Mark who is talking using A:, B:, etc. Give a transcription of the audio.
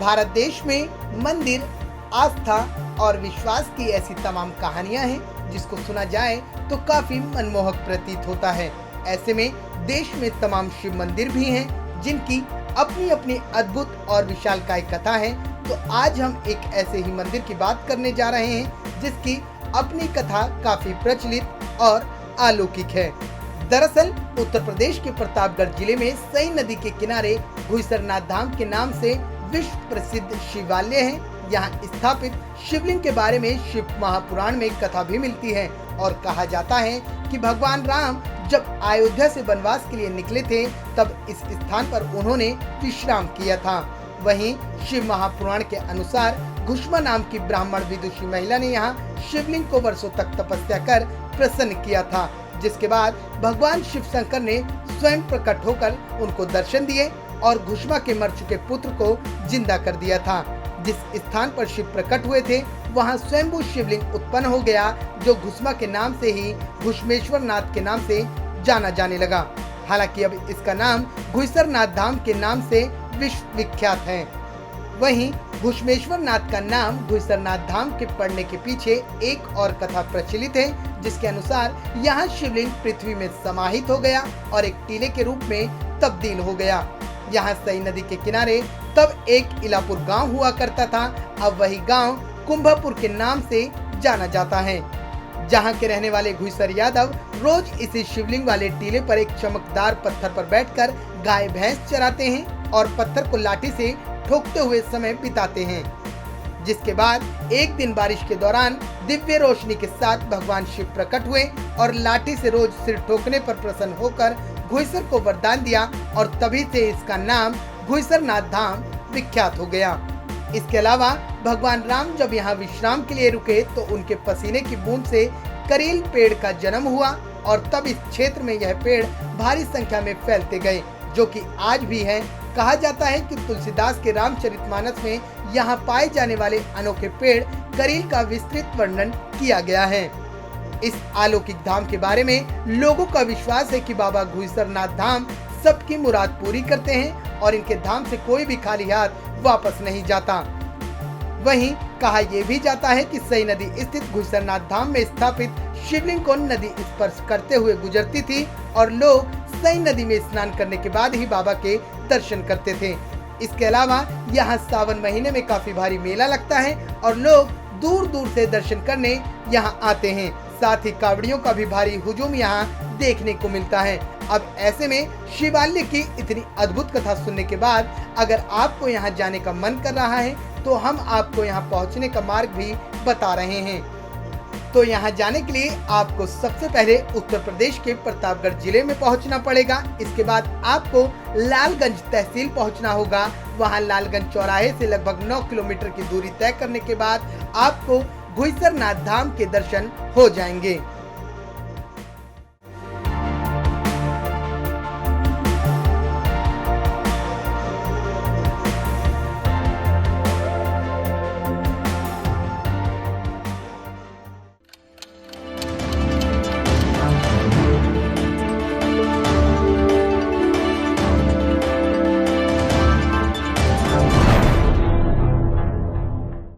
A: भारत देश में मंदिर, आस्था और विश्वास की ऐसी तमाम कहानियां हैं जिसको सुना जाए तो काफी मनमोहक प्रतीत होता है। ऐसे में देश में तमाम शिव मंदिर भी हैं जिनकी अपनी अपनी अद्भुत और विशालकाय कथा है। तो आज हम एक ऐसे ही मंदिर की बात करने जा रहे हैं जिसकी अपनी कथा काफी प्रचलित और अलौकिक है। दरअसल उत्तर प्रदेश के प्रतापगढ़ जिले में सई नदी के किनारे घुईसरनाथ धाम के नाम से विश्व प्रसिद्ध शिवालय है। यहाँ स्थापित शिवलिंग के बारे में शिव महापुराण में कथा भी मिलती है और कहा जाता है कि भगवान राम जब अयोध्या से वनवास के लिए निकले थे तब इस स्थान पर उन्होंने विश्राम किया था। वहीं शिव महापुराण के अनुसार घुष्मा नाम की ब्राह्मण विदुषी महिला ने यहाँ शिवलिंग को वर्षों तक तपस्या कर प्रसन्न किया था, जिसके बाद भगवान शिव शंकर ने स्वयं प्रकट होकर उनको दर्शन दिए और घुष्मा के मर चुके पुत्र को जिंदा कर दिया था। जिस स्थान पर शिव प्रकट हुए थे वहां स्वयंभू शिवलिंग उत्पन्न हो गया, जो घुष्मा के नाम से ही घुष्मेश्वर नाथ के नाम से जाना जाने लगा। हालांकि अब इसका नाम घुईसरनाथ धाम के नाम से विश्व विख्यात है। वहीं घुष्मेश्वर नाथ का नाम घुईसरनाथ धाम के पड़ने के पीछे एक और कथा प्रचलित है, जिसके अनुसार यहाँ शिवलिंग पृथ्वी में समाहित हो गया और एक टीले के रूप में तब्दील हो गया। यहाँ सई नदी के किनारे तब एक इलापुर गांव हुआ करता था। अब वही गांव कुंभापुर के नाम से जाना जाता है। जहां के रहने वाले घुईसर यादव रोज इसी शिवलिंग वाले टीले पर एक चमकदार पत्थर पर बैठकर गाय भैंस चराते हैं और पत्थर को लाठी से ठोकते हुए समय बिताते हैं। जिसके बाद एक दिन बारिश के दौरान दिव्य रोशनी के साथ भगवान शिव प्रकट हुए और लाठी से रोज सिर ठोकने पर प्रसन्न होकर घुईसर को वरदान दिया और तभी से इसका नाम घुईसरनाथ धाम विख्यात हो गया। इसके अलावा भगवान राम जब यहाँ विश्राम के लिए रुके तो उनके पसीने की बूंद से करील पेड़ का जन्म हुआ और तब इस क्षेत्र में यह पेड़ भारी संख्या में फैलते गए, जो कि आज भी है। कहा जाता है कि तुलसीदास के रामचरितमानस में यहाँ पाए जाने वाले अनोखे पेड़ करील का विस्तृत वर्णन किया गया है। इस अलौकिक धाम के बारे में लोगों का विश्वास है कि बाबा घुईसरनाथ धाम सबकी मुराद पूरी करते हैं और इनके धाम से कोई भी खाली हाथ वापस नहीं जाता। वहीं कहा यह भी जाता है कि सई नदी स्थित घुईसरनाथ धाम में स्थापित शिवलिंग को नदी स्पर्श करते हुए गुजरती थी और लोग सई नदी में स्नान करने के बाद ही बाबा के दर्शन करते थे। इसके अलावा यहाँ सावन महीने में काफी भारी मेला लगता है और लोग दूर दूर से दर्शन करने यहाँ आते हैं। साथ ही कावड़ियों का भी भारी हुजूम यहाँ देखने को मिलता है। अब ऐसे में शिवालय की इतनी अद्भुत कथा सुनने के बाद अगर आपको यहाँ जाने का मन कर रहा है तो हम आपको यहाँ पहुँचने का मार्ग भी बता रहे हैं। तो यहाँ जाने के लिए आपको सबसे पहले उत्तर प्रदेश के प्रतापगढ़ जिले में पहुँचना पड़ेगा। इसके बाद आपको लालगंज तहसील पहुँचना होगा। वहाँ लालगंज चौराहे से लगभग 9 किलोमीटर की दूरी तय करने के बाद आपको घुईसरनाथ धाम के दर्शन हो जाएंगे।